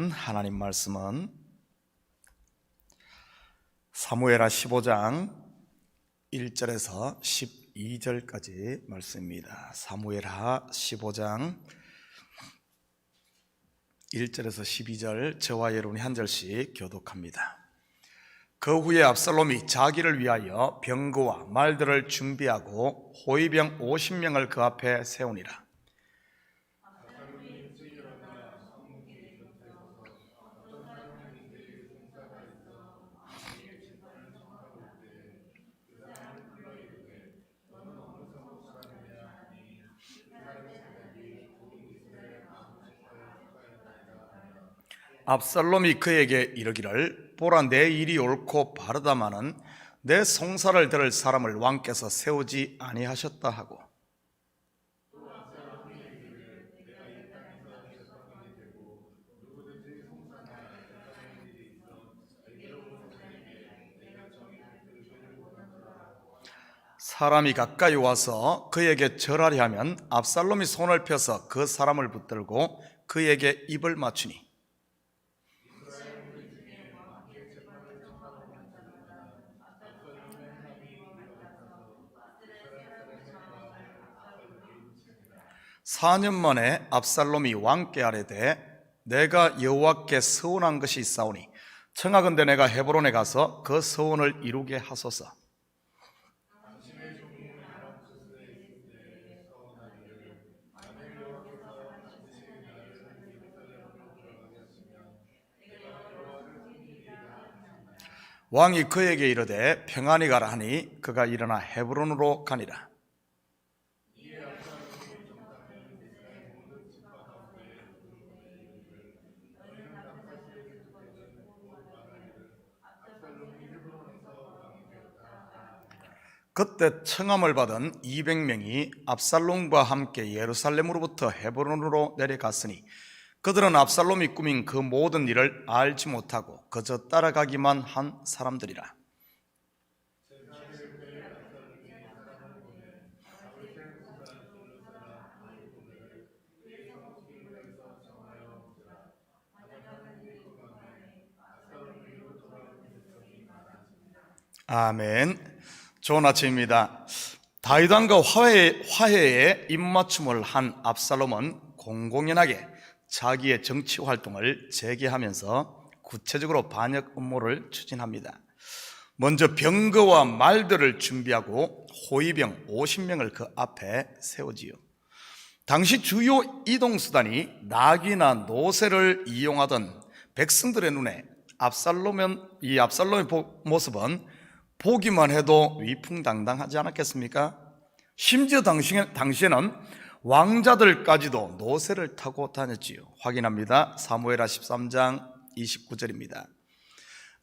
보실 하나님 말씀은 사무엘하 15장 1절에서 12절까지 말씀입니다. 사무엘하 15장 1절에서 12절, 저와 여러분이 한 절씩 교독합니다. 그 후에 압살롬이 자기를 위하여 병거와 말들을 준비하고 호위병 50명을 그 앞에 세우니라. 압살롬이 그에게 이르기를, 보라, 내 일이 옳고 바르다마는 내 송사를 들을 사람을 왕께서 세우지 아니하셨다 하고, 사람이 가까이 와서 그에게 절하려 하면 압살롬이 손을 펴서 그 사람을 붙들고 그에게 입을 맞추니, 사 년 만에 압살롬이 왕께 아뢰되, 내가 여호와께 서원한 것이 있사오니 청하건대 내가 헤브론에 가서 그 서원을 이루게 하소서. 왕이 그에게 이르되 평안히 가라 하니 그가 일어나 헤브론으로 가니라. 그때 청함을 받은 200명이 압살롬과 함께 예루살렘으로부터 헤브론으로 내려갔으니 그들은 압살롬이 꾸민 그 모든 일을 알지 못하고 그저 따라가기만 한 사람들이라. 아멘. 좋은 아침입니다. 다윗 왕과 화해에 입맞춤을 한 압살롬은 공공연하게 자기의 정치 활동을 재개하면서 구체적으로 반역 음모를 추진합니다. 먼저 병거와 말들을 준비하고 호위병 50명을 그 앞에 세우지요. 당시 주요 이동수단이 나귀나 노새를 이용하던 백성들의 눈에 이 압살롬의 모습은 보기만 해도 위풍당당하지 않았겠습니까? 심지어 당시에는 왕자들까지도 노새를 타고 다녔지요. 확인합니다. 사무엘하 13장 29절입니다.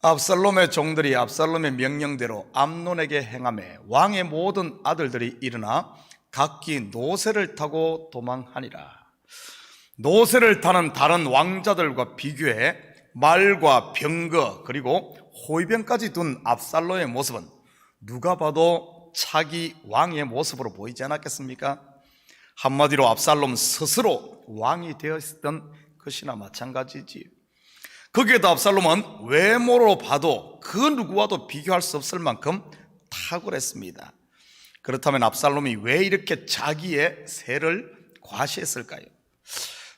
압살롬의 종들이 압살롬의 명령대로 암논에게 행하매 왕의 모든 아들들이 일어나 각기 노새를 타고 도망하니라. 노새를 타는 다른 왕자들과 비교해 말과 병거 그리고 호위병까지 둔 압살롬의 모습은 누가 봐도 차기 왕의 모습으로 보이지 않았겠습니까? 한마디로 압살롬 스스로 왕이 되어 있었던 것이나 마찬가지지. 거기에도 압살롬은 외모로 봐도 그 누구와도 비교할 수 없을 만큼 탁월했습니다. 그렇다면 압살롬이 왜 이렇게 자기의 세를 과시했을까요?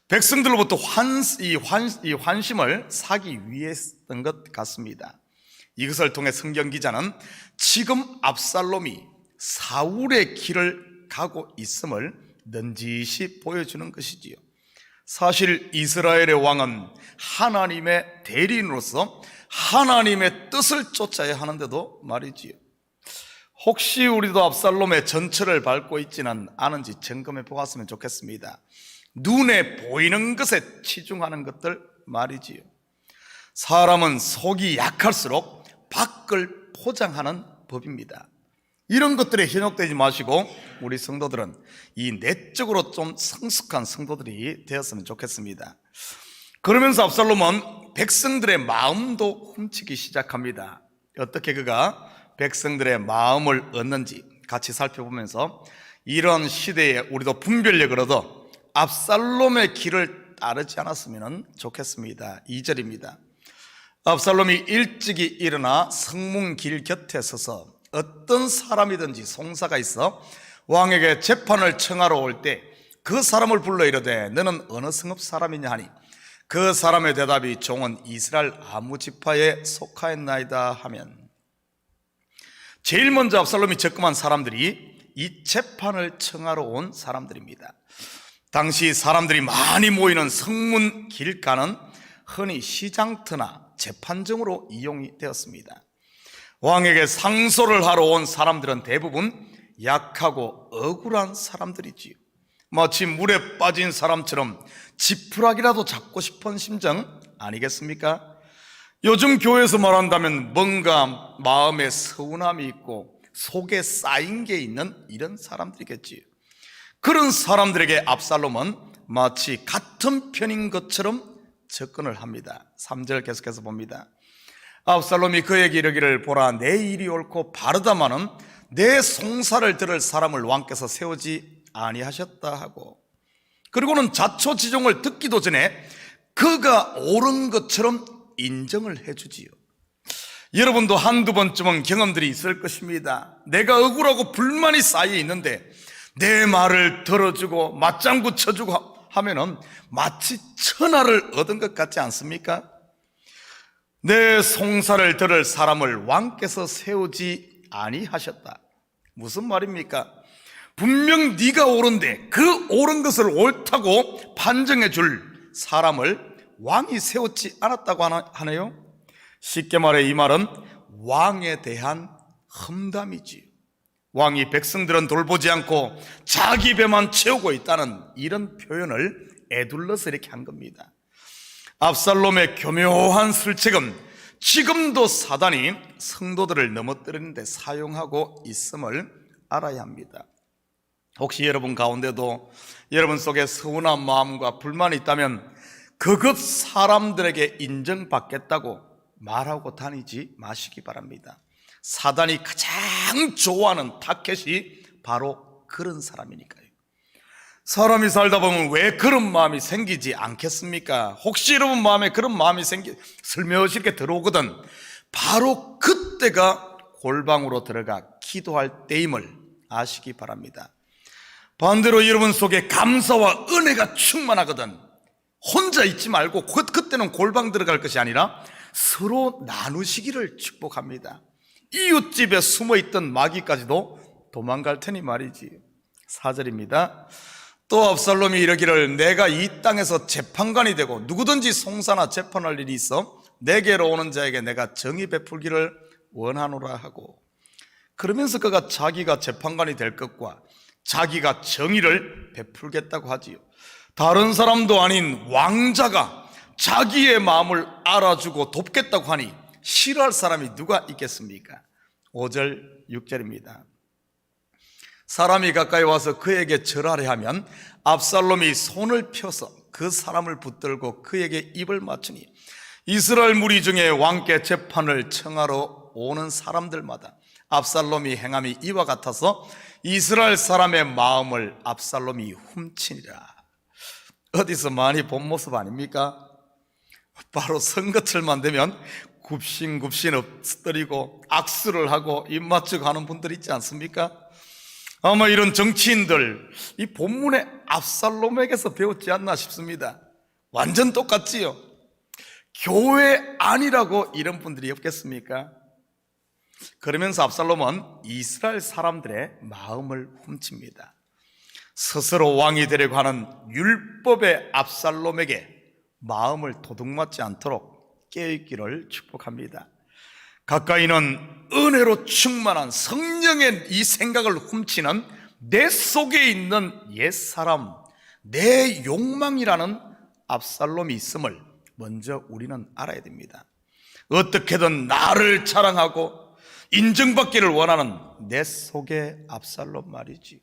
백성들로부터 환심을 사기 위해서였던 것 같습니다. 이것을 통해 성경 기자는 지금 압살롬이 사울의 길을 가고 있음을 넌지시 보여주는 것이지요. 사실 이스라엘의 왕은 하나님의 대리인으로서 하나님의 뜻을 쫓아야 하는데도 말이지요. 혹시 우리도 압살롬의 전철을 밟고 있지는 않은지 점검해 보았으면 좋겠습니다. 눈에 보이는 것에 치중하는 것들 말이지요. 사람은 속이 약할수록 밖을 포장하는 법입니다. 이런 것들에 현혹되지 마시고 우리 성도들은 이 내적으로 좀 성숙한 성도들이 되었으면 좋겠습니다. 그러면서 압살롬은 백성들의 마음도 훔치기 시작합니다. 어떻게 그가 백성들의 마음을 얻는지 같이 살펴보면서 이런 시대에 우리도 분별력을 얻어 압살롬의 길을 따르지 않았으면 좋겠습니다. 2절입니다. 압살롬이 일찍이 일어나 성문길 곁에 서서 어떤 사람이든지 송사가 있어 왕에게 재판을 청하러 올 때 그 사람을 불러 이르되 너는 어느 성읍 사람이냐 하니 그 사람의 대답이 종은 이스라엘 아무 지파에 속하였나이다 하면, 제일 먼저 압살롬이 접근한 사람들이 이 재판을 청하러 온 사람들입니다. 당시 사람들이 많이 모이는 성문 길가는 흔히 시장터나 재판정으로 이용이 되었습니다. 왕에게 상소를 하러 온 사람들은 대부분 약하고 억울한 사람들이지요. 마치 물에 빠진 사람처럼 지푸라기라도 잡고 싶은 심정 아니겠습니까? 요즘 교회에서 말한다면 뭔가 마음에 서운함이 있고 속에 쌓인 게 있는 이런 사람들이겠지요. 그런 사람들에게 압살롬은 마치 같은 편인 것처럼 접근을 합니다. 3절 계속해서 봅니다. 압살롬이 그에게 이르기를 보라 내 일이 옳고 바르다마는 내 송사를 들을 사람을 왕께서 세우지 아니하셨다 하고, 그리고는 자초지종을 듣기도 전에 그가 옳은 것처럼 인정을 해주지요. 여러분도 한두 번쯤은 경험들이 있을 것입니다. 내가 억울하고 불만이 쌓여 있는데 내 말을 들어주고 맞장구 쳐주고 하면은 마치 천하를 얻은 것 같지 않습니까? 내 송사를 들을 사람을 왕께서 세우지 아니하셨다. 무슨 말입니까? 분명 네가 옳은데 그 옳은 것을 옳다고 판정해 줄 사람을 왕이 세웠지 않았다고 하네요. 쉽게 말해 이 말은 왕에 대한 험담이지. 왕이 백성들은 돌보지 않고 자기 배만 채우고 있다는 이런 표현을 에둘러서 이렇게 한 겁니다. 압살롬의 교묘한 술책은 지금도 사단이 성도들을 넘어뜨리는 데 사용하고 있음을 알아야 합니다. 혹시 여러분 가운데도 여러분 속에 서운한 마음과 불만이 있다면 그것 사람들에게 인정받겠다고 말하고 다니지 마시기 바랍니다. 사단이 가장 좋아하는 타겟이 바로 그런 사람이니까요. 사람이 살다 보면 왜 그런 마음이 생기지 않겠습니까? 혹시 여러분 마음에 그런 마음이 슬며시 이렇게 들어오거든, 바로 그때가 골방으로 들어가 기도할 때임을 아시기 바랍니다. 반대로 여러분 속에 감사와 은혜가 충만하거든, 혼자 있지 말고 그때는 골방 들어갈 것이 아니라 서로 나누시기를 축복합니다. 이웃집에 숨어있던 마귀까지도 도망갈 테니 말이지. 4절입니다. 또 압살롬이 이르기를 내가 이 땅에서 재판관이 되고 누구든지 송사나 재판할 일이 있어 내게로 오는 자에게 내가 정의 베풀기를 원하노라 하고, 그러면서 그가 자기가 재판관이 될 것과 자기가 정의를 베풀겠다고 하지요. 다른 사람도 아닌 왕자가 자기의 마음을 알아주고 돕겠다고 하니 싫어할 사람이 누가 있겠습니까? 5절 6절입니다. 사람이 가까이 와서 그에게 절하려 하면 압살롬이 손을 펴서 그 사람을 붙들고 그에게 입을 맞추니 이스라엘 무리 중에 왕께 재판을 청하러 오는 사람들마다 압살롬이 행함이 이와 같아서 이스라엘 사람의 마음을 압살롬이 훔치니라. 어디서 많이 본 모습 아닙니까? 바로 선거철만 되면 굽신굽신 엎드리고 악수를 하고 입 맞추고 하는 분들 있지 않습니까? 아마 이런 정치인들 이 본문의 압살롬에게서 배웠지 않나 싶습니다. 완전 똑같지요. 교회 아니라고 이런 분들이 없겠습니까? 그러면서 압살롬은 이스라엘 사람들의 마음을 훔칩니다. 스스로 왕이 되려고 하는 율법의 압살롬에게 마음을 도둑맞지 않도록 깨어있기를 축복합니다. 가까이는 은혜로 충만한 성령의 이 생각을 훔치는 내 속에 있는 옛사람, 내 욕망이라는 압살롬이 있음을 먼저 우리는 알아야 됩니다. 어떻게든 나를 자랑하고 인정받기를 원하는 내 속의 압살롬 말이지.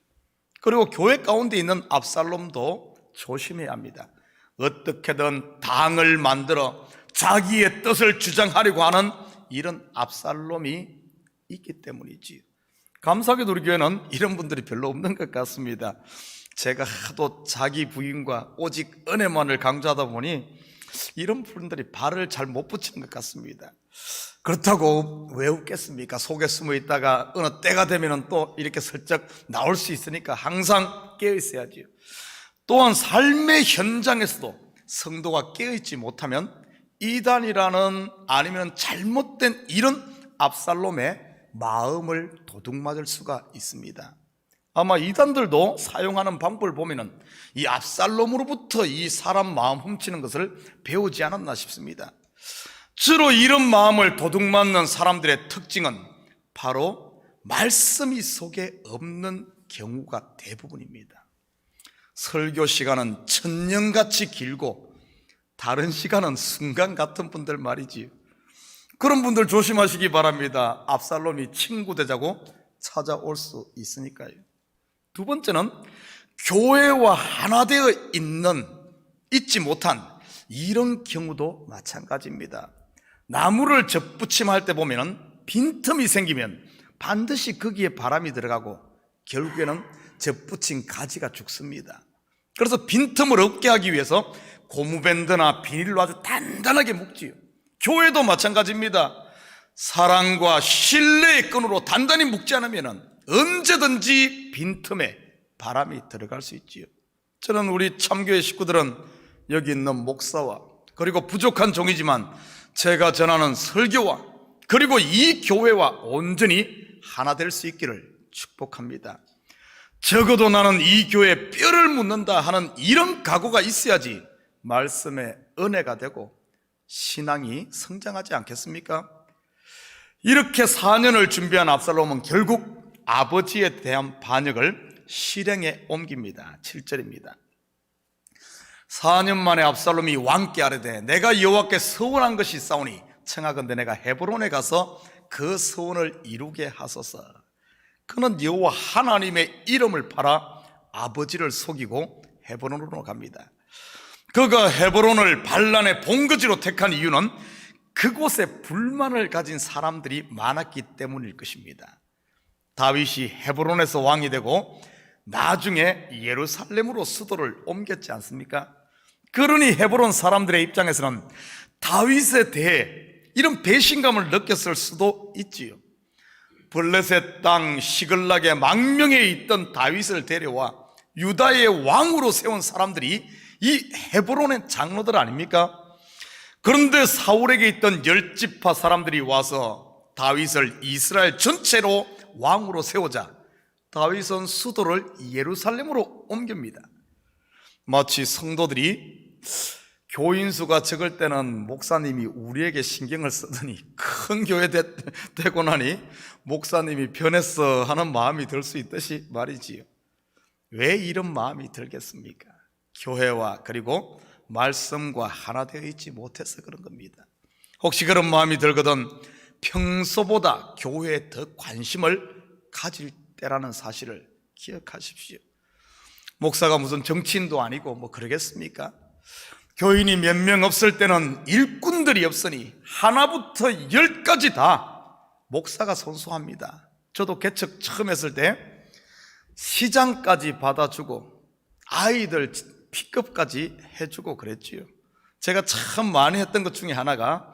그리고 교회 가운데 있는 압살롬도 조심해야 합니다. 어떻게든 당을 만들어 자기의 뜻을 주장하려고 하는 이런 압살롬이 있기 때문이지. 감사하게도 우리 교회는 이런 분들이 별로 없는 것 같습니다. 제가 하도 자기 부인과 오직 은혜만을 강조하다 보니 이런 분들이 발을 잘 못 붙이는 것 같습니다. 그렇다고 왜 웃겠습니까? 속에 숨어 있다가 어느 때가 되면 또 이렇게 슬쩍 나올 수 있으니까 항상 깨어 있어야지요. 또한 삶의 현장에서도 성도가 깨어 있지 못하면 이단이라는 아니면 잘못된 이런 압살롬의 마음을 도둑맞을 수가 있습니다. 아마 이단들도 사용하는 방법을 보면은 이 압살롬으로부터 이 사람 마음 훔치는 것을 배우지 않았나 싶습니다. 주로 이런 마음을 도둑맞는 사람들의 특징은 바로 말씀이 속에 없는 경우가 대부분입니다. 설교 시간은 천년같이 길고 다른 시간은 순간 같은 분들 말이지요. 그런 분들 조심하시기 바랍니다. 압살롬이 친구 되자고 찾아올 수 있으니까요. 두 번째는 교회와 하나 되어 있지 못한 이런 경우도 마찬가지입니다. 나무를 접붙임할 때 보면 빈틈이 생기면 반드시 거기에 바람이 들어가고 결국에는 접붙인 가지가 죽습니다. 그래서 빈틈을 없게 하기 위해서 고무밴드나 비닐로 아주 단단하게 묶지요. 교회도 마찬가지입니다. 사랑과 신뢰의 끈으로 단단히 묶지 않으면 언제든지 빈틈에 바람이 들어갈 수 있지요. 저는 우리 참교회 식구들은 여기 있는 목사와 그리고 부족한 종이지만 제가 전하는 설교와 그리고 이 교회와 온전히 하나 될 수 있기를 축복합니다. 적어도 나는 이 교회에 뼈를 묻는다 하는 이런 각오가 있어야지 말씀의 은혜가 되고 신앙이 성장하지 않겠습니까? 이렇게 4년을 준비한 압살롬은 결국 아버지에 대한 반역을 실행에 옮깁니다. 7절입니다. 4년 만에 압살롬이 왕께 아뢰되 내가 여호와께 서원한 것이 있사오니 청하건대 내가 헤브론에 가서 그 서원을 이루게 하소서. 그는 여호와 하나님의 이름을 팔아 아버지를 속이고 헤브론으로 갑니다. 그가 헤브론을 반란의 본거지로 택한 이유는 그곳에 불만을 가진 사람들이 많았기 때문일 것입니다. 다윗이 헤브론에서 왕이 되고 나중에 예루살렘으로 수도를 옮겼지 않습니까? 그러니 헤브론 사람들의 입장에서는 다윗에 대해 이런 배신감을 느꼈을 수도 있지요. 블레셋 땅 시글락의 망명에 있던 다윗을 데려와 유다의 왕으로 세운 사람들이 이 헤브론의 장로들 아닙니까? 그런데 사울에게 있던 10지파 사람들이 와서 다윗을 이스라엘 전체로 왕으로 세우자 다윗은 수도를 예루살렘으로 옮깁니다. 마치 성도들이 교인수가 적을 때는 목사님이 우리에게 신경을 쓰더니 큰 교회 되고 나니 목사님이 변했어 하는 마음이 들 수 있듯이 말이지요. 왜 이런 마음이 들겠습니까? 교회와 그리고 말씀과 하나 되어 있지 못해서 그런 겁니다. 혹시 그런 마음이 들거든 평소보다 교회에 더 관심을 가질 때라는 사실을 기억하십시오. 목사가 무슨 정치인도 아니고 뭐 그러겠습니까? 교인이 몇 명 없을 때는 일꾼들이 없으니 하나부터 10까지 다 목사가 선수합니다. 저도 개척 처음 했을 때 시장까지 받아주고 아이들 픽업까지 해주고 그랬지요. 제가 참 많이 했던 것 중에 하나가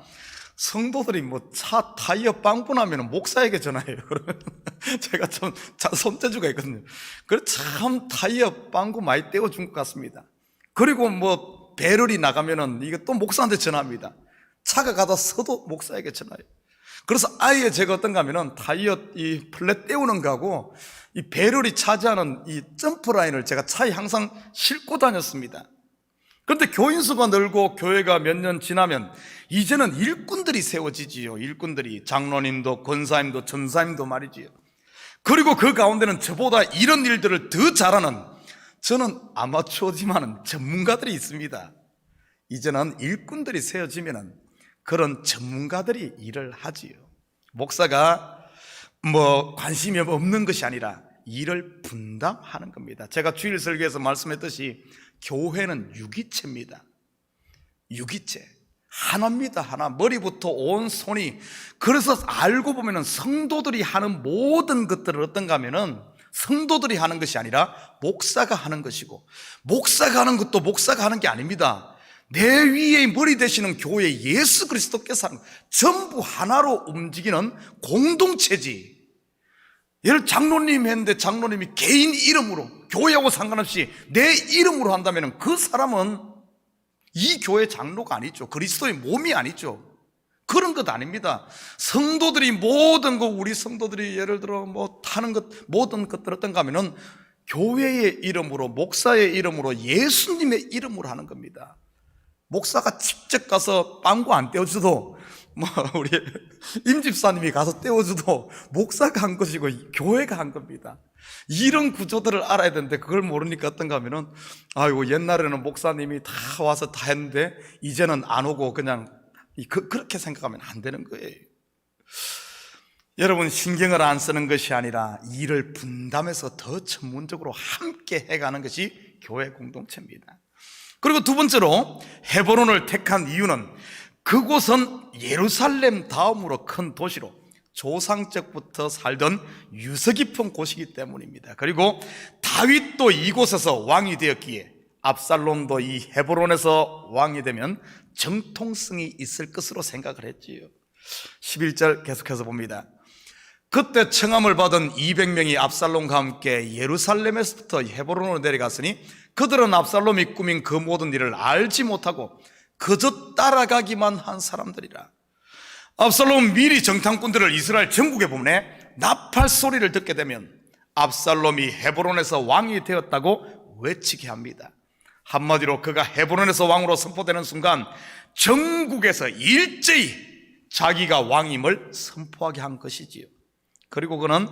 성도들이 뭐 차 타이어 빵꾸 나면 목사에게 전화해요. 그러면 제가 좀 손재주가 있거든요. 그래 참 타이어 빵꾸 많이 떼어준 것 같습니다. 그리고 뭐 배럴이 나가면은 이게 또 목사한테 전화합니다. 차가 가다 서도 목사에게 전화해요. 그래서 아예 제가 어떤가 하면은 타이어 이 플랫 떼우는 거하고 이 배럴이 차지하는 이 점프 라인을 제가 차에 항상 싣고 다녔습니다. 그런데 교인수가 늘고 교회가 몇 년 지나면 이제는 일꾼들이 세워지지요. 일꾼들이 장로님도 권사님도 전사님도 말이지요. 그리고 그 가운데는 저보다 이런 일들을 더 잘하는 저는 아마추어지만 전문가들이 있습니다. 이제는 일꾼들이 세워지면 그런 전문가들이 일을 하지요. 목사가 뭐 관심이 없는 것이 아니라 일을 분담하는 겁니다. 제가 주일 설교에서 말씀했듯이 교회는 유기체입니다. 유기체 하나입니다. 하나. 머리부터 온 손이. 그래서 알고 보면 성도들이 하는 모든 것들을 어떤가 하면은 성도들이 하는 것이 아니라 목사가 하는 것이고, 목사가 하는 것도 목사가 하는 게 아닙니다. 내 위에 머리 되시는 교회 예수 그리스도께서 하는 것, 전부 하나로 움직이는 공동체지. 예를 장로님 했는데 장로님이 개인 이름으로, 교회하고 상관없이 내 이름으로 한다면 그 사람은 이 교회 장로가 아니죠. 그리스도의 몸이 아니죠. 그런 것 아닙니다. 성도들이 모든 것, 우리 성도들이 예를 들어 하는 것, 모든 것들 어떤가 하면은 교회의 이름으로, 목사의 이름으로, 예수님의 이름으로 하는 겁니다. 목사가 직접 가서 빵구 안 떼어줘도, 우리 임집사님이 가서 떼어줘도 목사가 한 것이고 교회가 한 겁니다. 이런 구조들을 알아야 되는데 그걸 모르니까 어떤가 하면은, 아이고, 옛날에는 목사님이 다 와서 다 했는데 이제는 안 오고 그냥 그렇게 생각하면 안 되는 거예요. 여러분, 신경을 안 쓰는 것이 아니라 일을 분담해서 더 전문적으로 함께 해가는 것이 교회 공동체입니다. 그리고 두 번째로 헤브론을 택한 이유는 그곳은 예루살렘 다음으로 큰 도시로 조상적부터 살던 유서 깊은 곳이기 때문입니다. 그리고 다윗도 이곳에서 왕이 되었기에 압살롬도 이 헤브론에서 왕이 되면 정통성이 있을 것으로 생각을 했지요. 11절 계속해서 봅니다. 그때 청함을 받은 200명이 압살롬과 함께 예루살렘에서부터 헤브론으로 내려갔으니 그들은 압살롬이 꾸민 그 모든 일을 알지 못하고 그저 따라가기만 한 사람들이라. 압살롬은 미리 정탐꾼들을 이스라엘 전국에 보내 나팔 소리를 듣게 되면 압살롬이 헤브론에서 왕이 되었다고 외치게 합니다. 한마디로 그가 헤브론에서 왕으로 선포되는 순간 전국에서 일제히 자기가 왕임을 선포하게 한 것이지요. 그리고 그는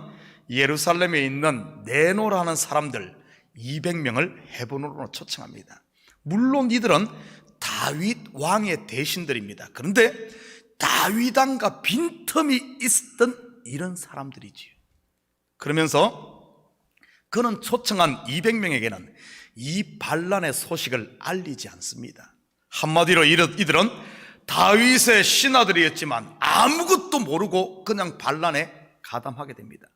예루살렘에 있는 네노라는 사람들 200명을 헤브론으로 초청합니다. 물론 이들은 다윗 왕의 대신들입니다. 그런데 다윗왕과 빈틈이 있었던 이런 사람들이지요. 그러면서 그는 초청한 200명에게는 이 반란의 소식을 알리지 않습니다. 한마디로 이들은 다윗의 신하들이었지만 아무것도 모르고 그냥 반란에 가담하게 됩니다.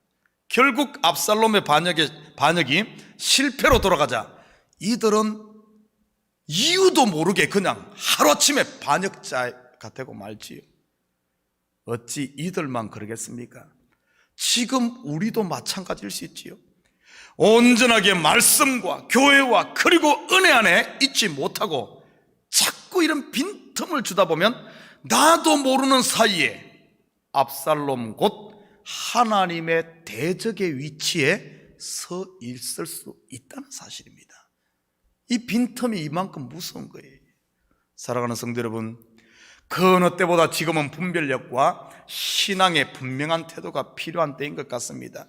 결국 압살롬의 반역이 실패로 돌아가자 이들은 이유도 모르게 그냥 하루아침에 반역자가 되고 말지요. 어찌 이들만 그러겠습니까? 지금 우리도 마찬가지일 수 있지요. 온전하게 말씀과 교회와 그리고 은혜 안에 있지 못하고 자꾸 이런 빈틈을 주다 보면 나도 모르는 사이에 압살롬 곧 하나님의 대적의 위치에 서 있을 수 있다는 사실입니다. 이 빈틈이 이만큼 무서운 거예요. 사랑하는 성도 여러분, 그 어느 때보다 지금은 분별력과 신앙의 분명한 태도가 필요한 때인 것 같습니다.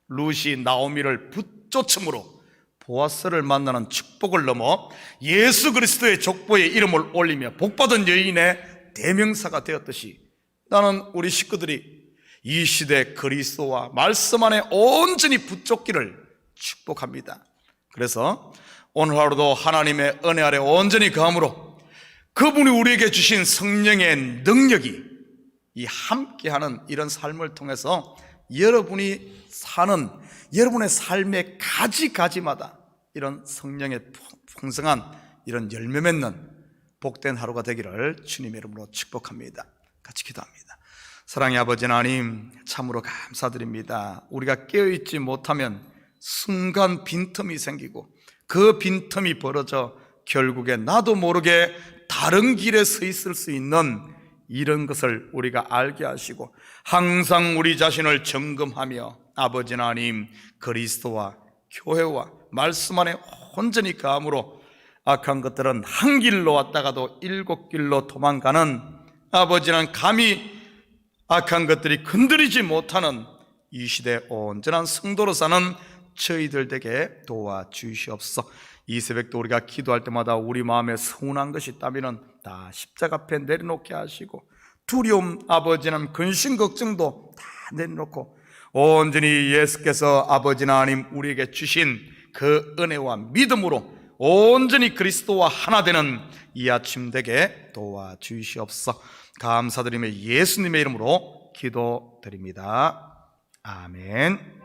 룻이 나오미를 붙쫓음으로 보아스를 만나는 축복을 넘어 예수 그리스도의 족보에 이름을 올리며 복받은 여인의 대명사가 되었듯이 나는 우리 식구들이 이 시대 그리스도와 말씀 안에 온전히 붙잡기를 축복합니다. 그래서 오늘 하루도 하나님의 은혜 아래 온전히 거함으로 그분이 우리에게 주신 성령의 능력이 이 함께하는 이런 삶을 통해서 여러분이 사는 여러분의 삶의 가지가지마다 이런 성령의 풍성한 이런 열매 맺는 복된 하루가 되기를 주님의 이름으로 축복합니다. 같이 기도합니다. 사랑의 아버지 하나님, 참으로 감사드립니다. 우리가 깨어있지 못하면 순간 빈틈이 생기고 그 빈틈이 벌어져 결국에 나도 모르게 다른 길에 서 있을 수 있는 이런 것을 우리가 알게 하시고 항상 우리 자신을 점검하며 아버지 하나님 그리스도와 교회와 말씀 안에 온전히 거함으로 악한 것들은 한 길로 왔다가도 7길로 도망가는 아버지는 감히 악한 것들이 건드리지 못하는 이 시대 온전한 성도로 사는 저희들 되게 도와주시옵소서. 이 새벽도 우리가 기도할 때마다 우리 마음에 서운한 것이 있다면 다 십자가 앞에 내려놓게 하시고 두려움, 아버지는 근심, 걱정도 다 내려놓고 온전히 예수께서 아버지 하나님 우리에게 주신 그 은혜와 믿음으로 온전히 그리스도와 하나 되는 이 아침 되게 도와주시옵소서. 감사드리며 예수님의 이름으로 기도드립니다. 아멘.